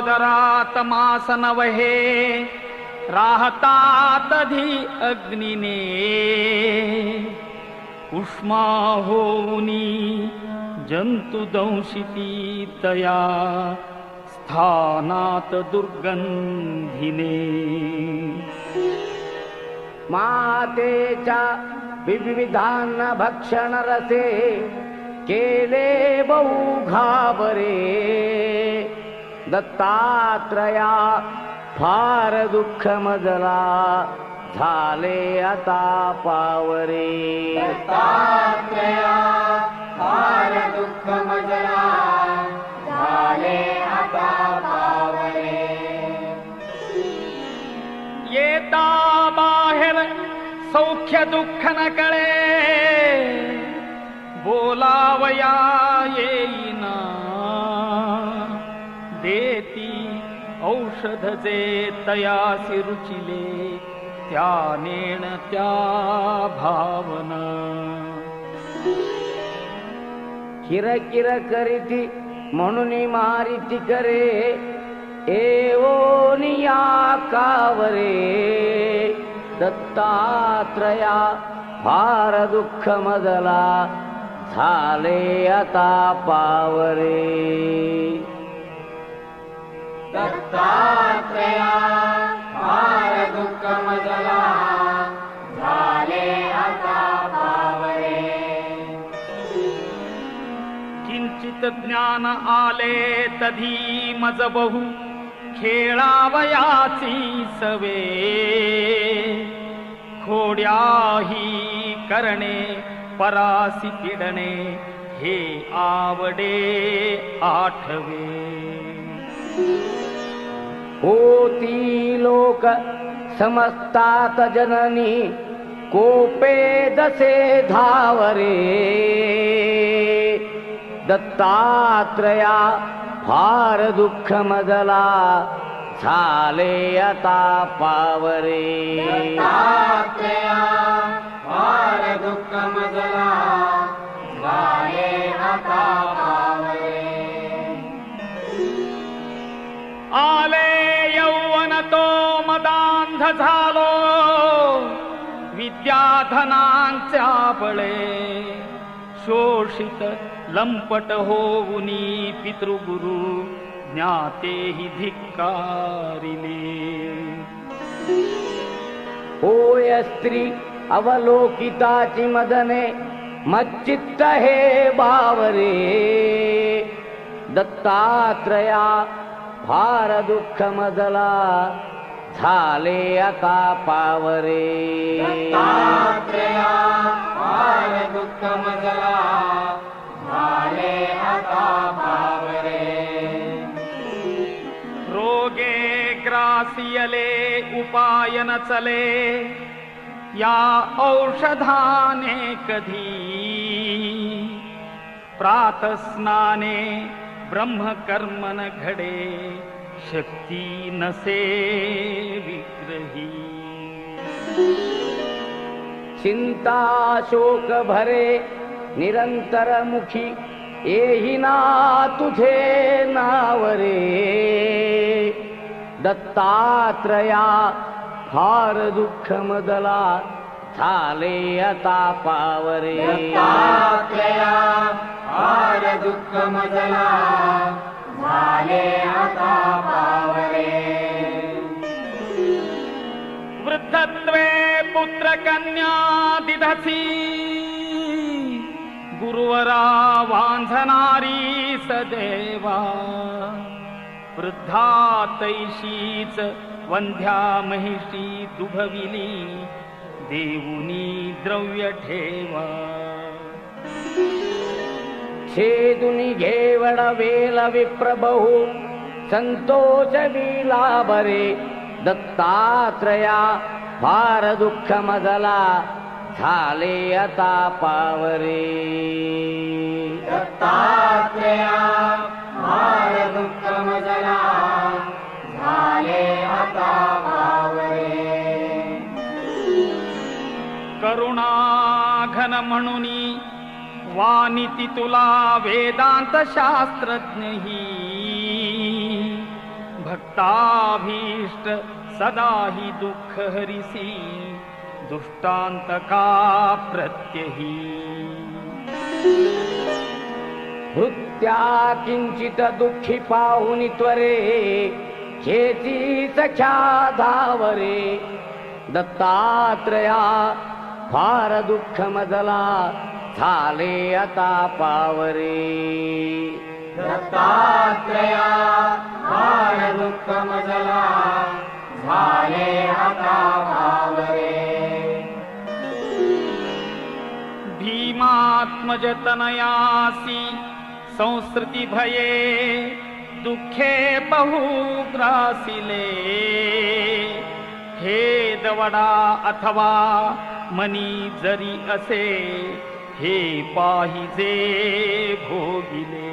सागरात मास नवहे राहतात धी अग्निने उष्मा होऊनी जंतु दंशिती तया स्थानात दुर्गंधिने मातेच्या विविधान भक्षण रसे केले बहु घाबरे दत्तात्रया फार दुःख मजला झाले आता पावरे दत्तात्रया फार दुःख मजला झाले आता पावरे येता बाहेर सौख्य दुःख न कळे बोलावया येईना देती औषध जे तयासी रुचिले त्या नेण त्या भावना किरकिर करीती म्हणून मारिती करे एवोनिया कावरे दत्तात्रया फार दुःख मजला झाले आता पावरे दत्तात्रया फार दुःख मजला झाले आता पावरे किंचित ज्ञान आले तधी मज बहु खेळावयाची सवे खोड्याही करणे परासी पिडणे हे आवडे आठवे होती लोक समजतात जननी कोपे दसे धावरे दत्तात्रया फार दुःख मजला झाले आता पावरे दत्तात्रया फार दुःख मजला झाले आता पावरे आले यौवन तो मदांध झालो विद्याधनांच्या बळे शोषित लंपट होऊनी पितृगुरु ज्ञातेहि धिक्कारिले होय स्त्री अवलोकिताची मदने मच्चित्त हे बावरे दत्तात्रया फार दुःख मजला झाले आता पावरे दत्तात्रया फार दुःख मजला झाले आता पावरे रोगे ग्रासियले उपाय न चले या औषधाने कधी प्रातस्नाने ब्रह्मकर्मन घडे शक्ती नसे विग्रही चिंता शोक भरे निरंतर मुखी येही ना तुझे नावरे दत्तात्रया फार दुःख मजला झाले आता पावरे दत्तात्रया फार दुःख मजला झाले आता पावरे वृद्धत्वे पुत्र कन्या दिधसी गुरुवरा वांझणारी सदेवा वृद्धा तैशीच वंध्या महिषी दुभविली देऊनी द्रव्य ठेवा छेदुनी घेवड वेल विप्रबहू संतोष विला बरे दत्तात्रया फार दुःख मजला झाले आता पावरे दत्तात्रया फार दुःख मजला झाले आता पावरे करुणा घन म्हणुनी वानिती तुला वेदांत शास्त्रज्ञही भक्ताभीष्ट सदा हि दुःख हरिसी दुष्टांतका प्रत्यही भृत्या किंचित दुःखी पाहुनी त्वरे खेची सख्या धावरे दत्तात्रया फार दुःख मजला झाले आता पावरे दत्तात्रया फार दुःख मजला झाले आता पावरे भीमात्मज तनयासी संस्कृती भये दुःखे बहु ग्रासिले हे दवडा अथवा मनी जरी असे हे पाहिजे भोगिले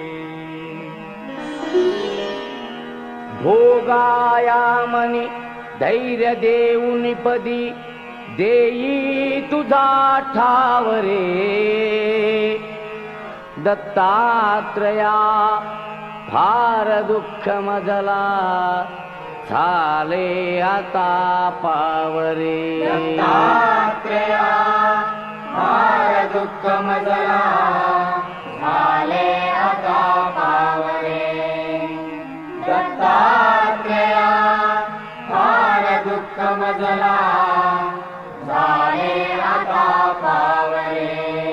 भोगाया मनी धैर्य देऊनी पदी देई तुझा ठावरे दत्तात्रया फार दुःख मजला झाले आता पावरे दत्तात्रया फार दुःख मजला झाले आता पावरे दत्तात्रया फार दुःख मजला झाले आता पावरे